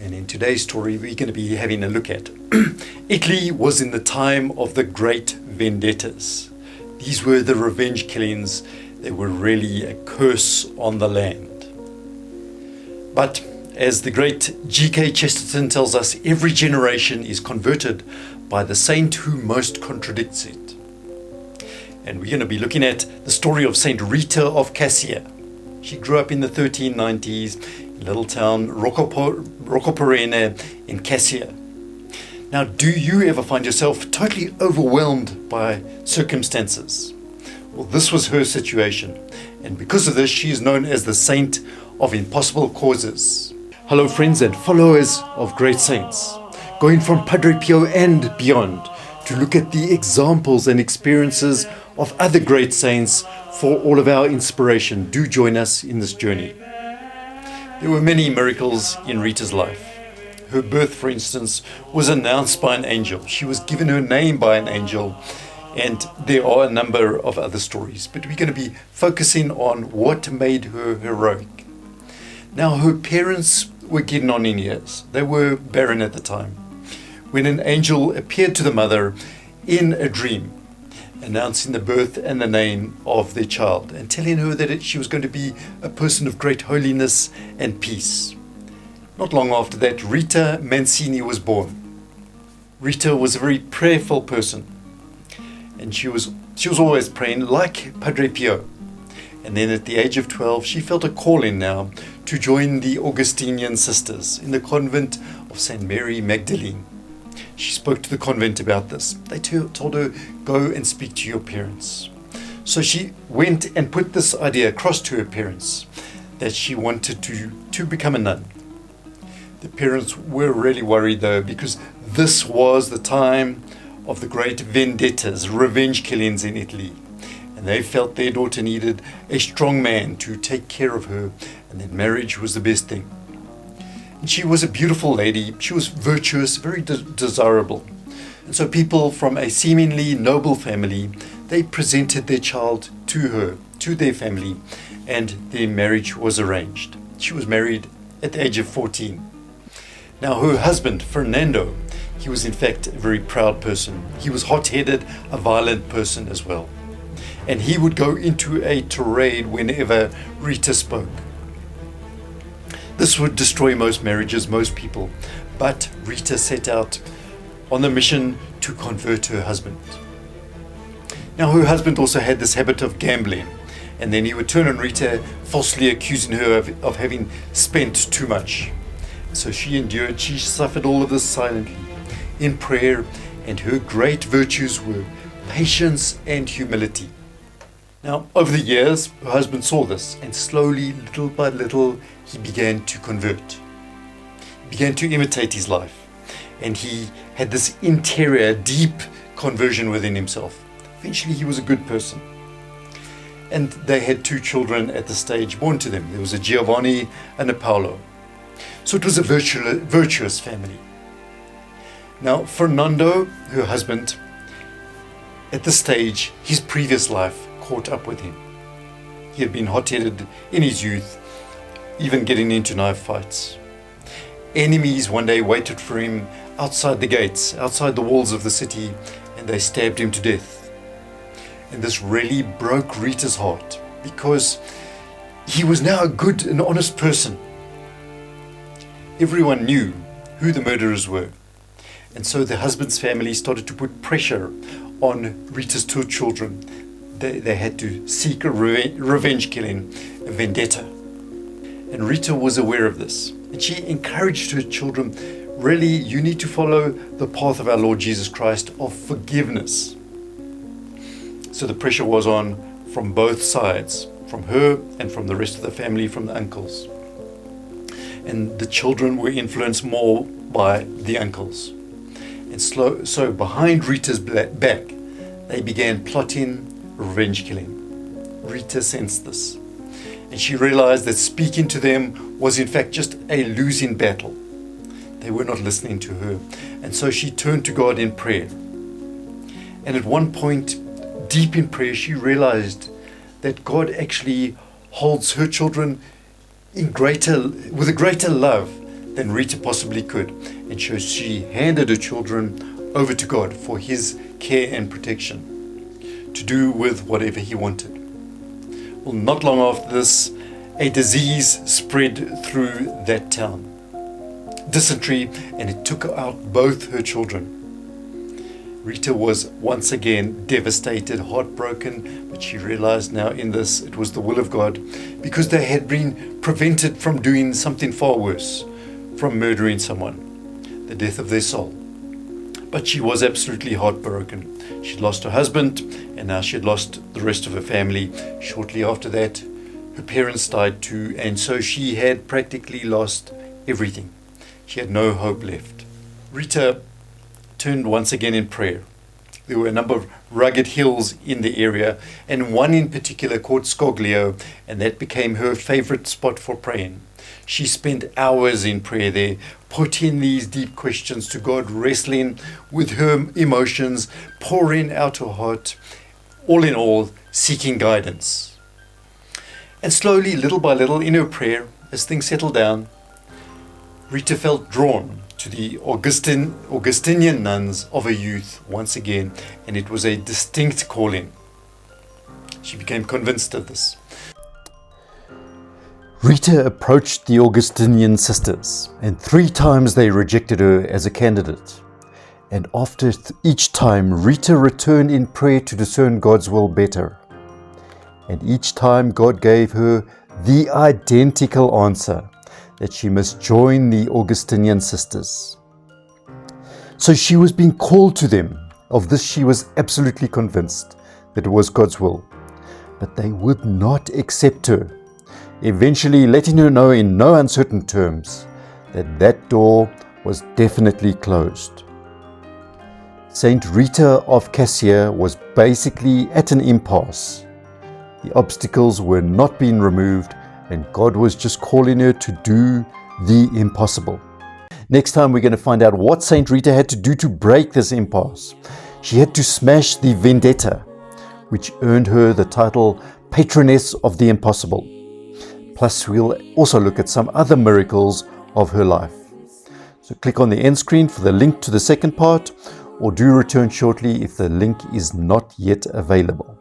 And in today's story, we're going to be having a look at Italy was in the time of the great vendettas. These were the revenge killings. They were really a curse on the land. But as the great G.K. Chesterton tells us, every generation is converted by the saint who most contradicts it. And we're going to be looking at the story of Saint Rita of Cascia. She grew up in the 1390s in a little town, Roccoporene in Cascia. Now, do you ever find yourself totally overwhelmed by circumstances? Well, this was her situation. And because of this, she is known as the Saint of Impossible Causes. Hello, friends and followers of great saints. Going from Padre Pio and beyond to look at the examples and experiences of other great saints for all of our inspiration. Do join us in this journey. There were many miracles in Rita's life. Her birth, for instance, was announced by an angel. She was given her name by an angel. And there are a number of other stories. But we're going to be focusing on what made her heroic. Now, her parents were getting on in years. They were barren at the time, when an angel appeared to the mother in a dream, announcing the birth and the name of their child, and telling her that she was going to be a person of great holiness and peace. Not long after that, Rita Mancini was born. Rita was a very prayerful person, and she was always praying like Padre Pio. And then at the age of 12, she felt a calling now to join the Augustinian sisters in the convent of St. Mary Magdalene. She spoke to the convent about this. They told her, go and speak to your parents. So she went and put this idea across to her parents that she wanted to become a nun. The parents were really worried though, because this was the time of the great vendettas, revenge killings in Italy. And they felt their daughter needed a strong man to take care of her, and that marriage was the best thing. And she was a beautiful lady. She was virtuous, very desirable. And so people from a seemingly noble family, they presented their child to her, to their family, and their marriage was arranged. She was married at the age of 14. Now her husband, Fernando, he was in fact a very proud person. He was hot-headed, a violent person as well. And he would go into a tirade whenever Rita spoke. This would destroy most marriages, most people. But Rita set out on the mission to convert her husband. Now her husband also had this habit of gambling. And then he would turn on Rita, falsely accusing her of having spent too much. So she endured, she suffered all of this silently in prayer, and her great virtues were patience and humility. Now, over the years, her husband saw this, and slowly, little by little, he began to convert. He began to imitate his life, and he had this interior, deep conversion within himself. Eventually, he was a good person. And they had 2 children at the stage born to them. There was a Giovanni and a Paolo. So it was a virtuous family. Now, Fernando, her husband, at this stage, his previous life caught up with him. He had been hot-headed in his youth, even getting into knife fights. Enemies one day waited for him outside the gates, outside the walls of the city, and they stabbed him to death. And this really broke Rita's heart, because he was now a good and honest person. Everyone knew who the murderers were. And so the husband's family started to put pressure on Rita's 2 children. They had to seek a revenge killing, a vendetta. And Rita was aware of this. And she encouraged her children, really, you need to follow the path of our Lord Jesus Christ of forgiveness. So the pressure was on from both sides, from her and from the rest of the family, from the uncles. And the children were influenced more by the uncles. And so behind Rita's back, they began plotting revenge killing. Rita sensed this, and she realized that speaking to them was in fact just a losing battle. They were not listening to her, and so she turned to God in prayer. And at one point, deep in prayer, she realized that God actually holds her children with a greater love than Rita possibly could, and so she handed her children over to God for his care and protection, to do with whatever he wanted. Well, not long after this, a disease spread through that town, dysentery, and it took out both her children. Rita was once again devastated, heartbroken, but she realized now in this it was the will of God, because they had been prevented from doing something far worse, from murdering someone, the death of their soul. But she was absolutely heartbroken. She'd lost her husband, and now she had lost the rest of her family. Shortly after that, her parents died too, and so she had practically lost everything. She had no hope left. Rita turned once again in prayer. There were a number of rugged hills in the area, and one in particular called Scoglio, and that became her favorite spot for praying. She spent hours in prayer there, putting these deep questions to God, wrestling with her emotions, pouring out her heart, all in all, seeking guidance. And slowly, little by little, in her prayer, as things settled down, Rita felt drawn to the Augustinian nuns of her youth once again, and it was a distinct calling. She became convinced of this. Rita approached the Augustinian sisters, and 3 times they rejected her as a candidate. And after each time, Rita returned in prayer to discern God's will better. And each time God gave her the identical answer, that she must join the Augustinian sisters. So she was being called to them. Of this she was absolutely convinced that it was God's will. But they would not accept her, eventually letting her know in no uncertain terms that that door was definitely closed. Saint Rita of Cascia was basically at an impasse. The obstacles were not being removed, and God was just calling her to do the impossible. Next time we're going to find out what Saint Rita had to do to break this impasse. She had to smash the Vendetta, which earned her the title patroness of the impossible. Plus we'll also look at some other miracles of her life. So click on the end screen for the link to the second part, or do return shortly if the link is not yet available.